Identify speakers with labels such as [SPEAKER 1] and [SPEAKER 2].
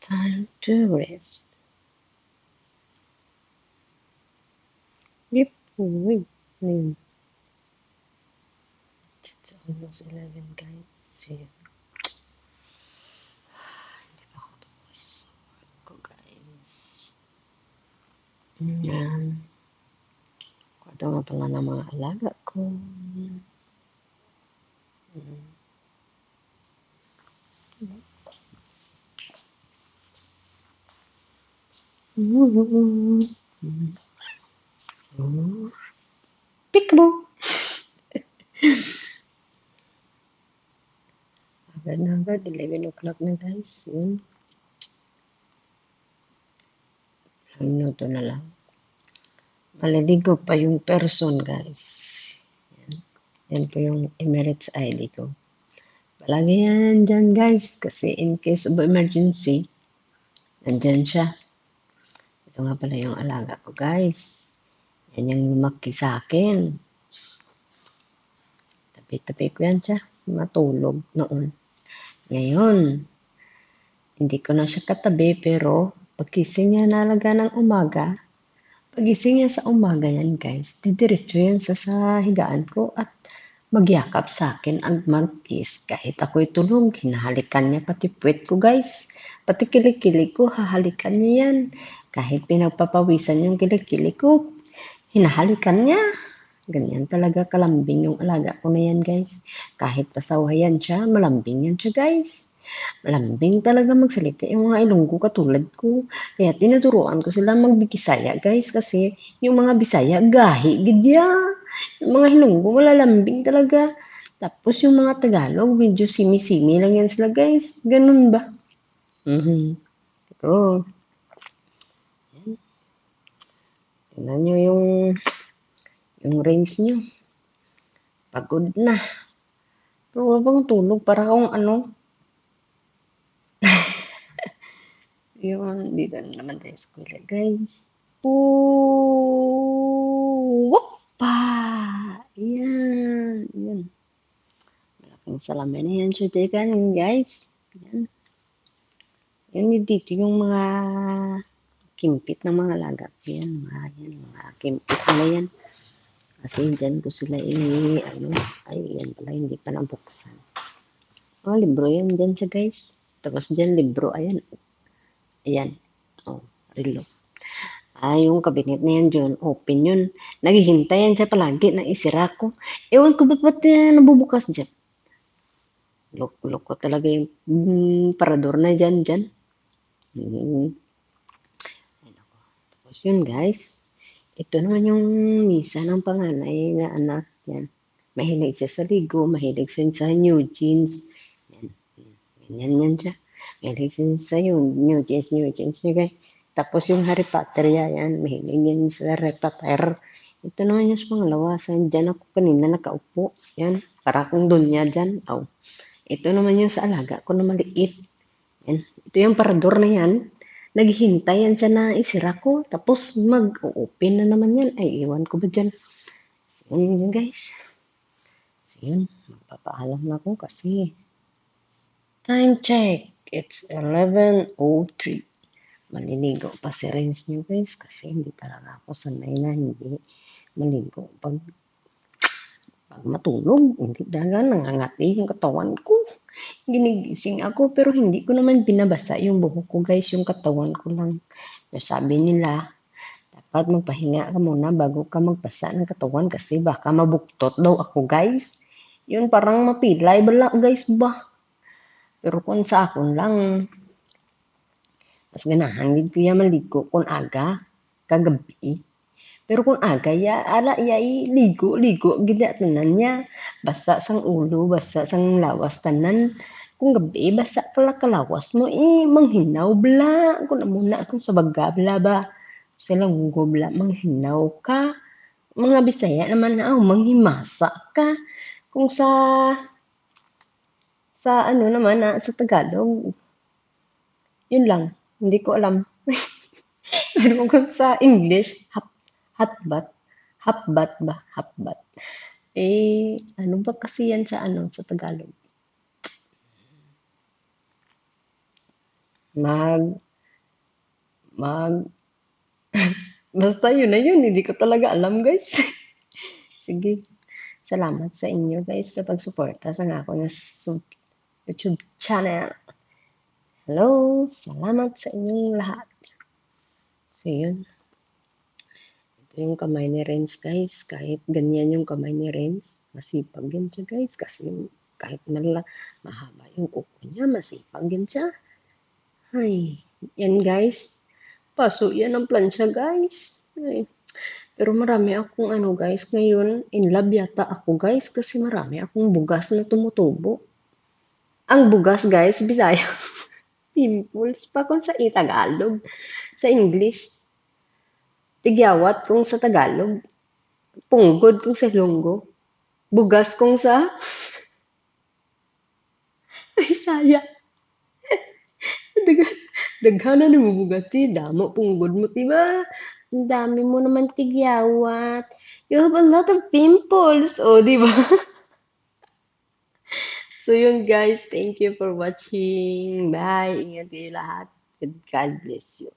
[SPEAKER 1] Time to rest. Yep. Uy. Ayun. It's almost 11, guys. Hindi pa ako tapos sa work ko, guys. Yan. Ito nga pala ng mga alaga ko. Peekaboo! Agad na agad. 11 o'clock na, guys. Yun. Ilang minuto na lang. Maliligo pa yung person, guys. Yan. Yan po yung Emirates ID ko. Palagi yan dyan, guys. Kasi in case of emergency, nandyan siya. Ito nga pala yung alaga ko, guys. Yan yung lumaki sa akin. Tabi-tabi ko yan siya. Matulog noon. Ngayon, hindi ko na siya katabi, pero pagkising niya nalaga ng umaga, pagising niya sa umaga yan, guys, didiretso yan sa higaan ko at magyakap sa akin ang mag-kiss. Kahit ako'y tulog, hinahalikan niya pati puwet ko, guys. Pati kilikili ko, hahalikan niya yan. Kahit pinagpapawisan yung kilikili ko, hinahalikan niya. Ganyan talaga kalambing yung alaga ko na yan, guys. Kahit pasawayan siya, malambing yan siya, guys. Malambing talaga magsalita yung mga Ilonggo katulad ko. Kaya tinuturuan ko sila magbikisaya, guys. Kasi yung mga Bisaya, gahi, gidya. Yung mga Ilonggo, malalambing talaga. Tapos yung mga Tagalog, medyo simi-simi lang yan sila, guys. Ganun ba? Pero, tingnan nyo yung range nyo. Pagod na. Pero wala bang tulog para akong ano. Yun, dito na naman tayo sa kuya, guys. Woppa! Yan. Yan. Malaking salamin na yan. So, kanin, guys. Yan. Yan dito yung mga kimpit ng mga laga. Yan, mga kimpit nila yan. Kasi dyan ko sila ay, yan pala, hindi pa nabuksan. Mga libro yan dyan siya, guys. Tapos dyan, libro, ayan. Ayan. Oh, relo. Yung cabinet na yan dyan, open yun. Naghihintay yan siya palagi na isira ko. Ewan ko ba't nabubukas dyan. Loko talaga yung parador na dyan. Tapos yun, guys. Ito naman yung misa ng panganay na anak. Yan. Mahilig siya sa ligo, mahilig siya sa new jeans. Yan siya. Mahilig siya sa new jeans guys. Tapos yung Harry Potter yan, mahilig yan sa Harry Potter. Ito naman yung pangalawa. Dyan ako kanina nakaupo. Yan, para akong dunya dyan. Oh. Ito naman yung sa alaga ko na maliit. Yan. Ito yung parador na yan. Naghihintay yan siya na isira ko. Tapos mag-open na naman yan. Ay, iwan ko ba dyan? So, yun guys. So, yun. Magpapaalam na ako kasi time check. It's 11:03. Maliligo pa si Renz nyo, guys. Kasi hindi talaga ako sanay na hindi maligo. Pag matulog, hindi talaga nangangati yung katawan ko. Ginigising ako pero hindi ko naman binabasa yung buhok ko, guys, yung katawan ko lang. Sabi nila, dapat magpahinga ka muna bago ka magbasa ng katawan kasi baka mabuktot daw ako, guys. Yun parang mapilay bala, guys ba. Pero kung sa akon lang, mas ganahan gid ko ya maligo kung aga kagabi. Pero kung aga ya ligo gid tanan niya. Basa sang ulo, basa sang lawas tanan. Kung gabi basa kalawas mo manghinaw bla. Kung muna kung sa baga bla ba. Silang bla manghinaw ka. Mga Bisaya naman manghimasa ka. Kung sa ano naman sa Tagalog, yun lang. Hindi ko alam. Pero kung sa English, hotbat. Hotbat ba? Hotbat. Ano ba kasi yan sa Tagalog? mag, mag, basta yun na yun, hindi ko talaga alam guys. Sige, salamat sa inyo guys sa pagsuporta sa nga ako na YouTube channel. Hello, salamat sa inyong lahat. So yun, ito yung kamay ni Renz guys, kahit ganyan yung kamay ni Renz, masipag yan siya guys, kasi kahit mahaba yung kuko niya, masipag yan siya. Ay, yan guys, paso yan ang plansya guys. Ay, pero marami akong ano guys, ngayon in love yata ako guys, kasi marami akong bugas na tumutubo. Ang bugas guys, Bisaya. Pimples pa kung sa Tagalog. Sa English, tigyawat kung sa Tagalog. Punggod kung sa Ilonggo. Bugas kung sa Bisaya. Daghanan mo bugati, damo punggod mo, diba? Ang dami mo naman tigyawat. You have a lot of pimples. O, diba? So yun guys, thank you for watching. Bye. Ingat kayo lahat. God bless you.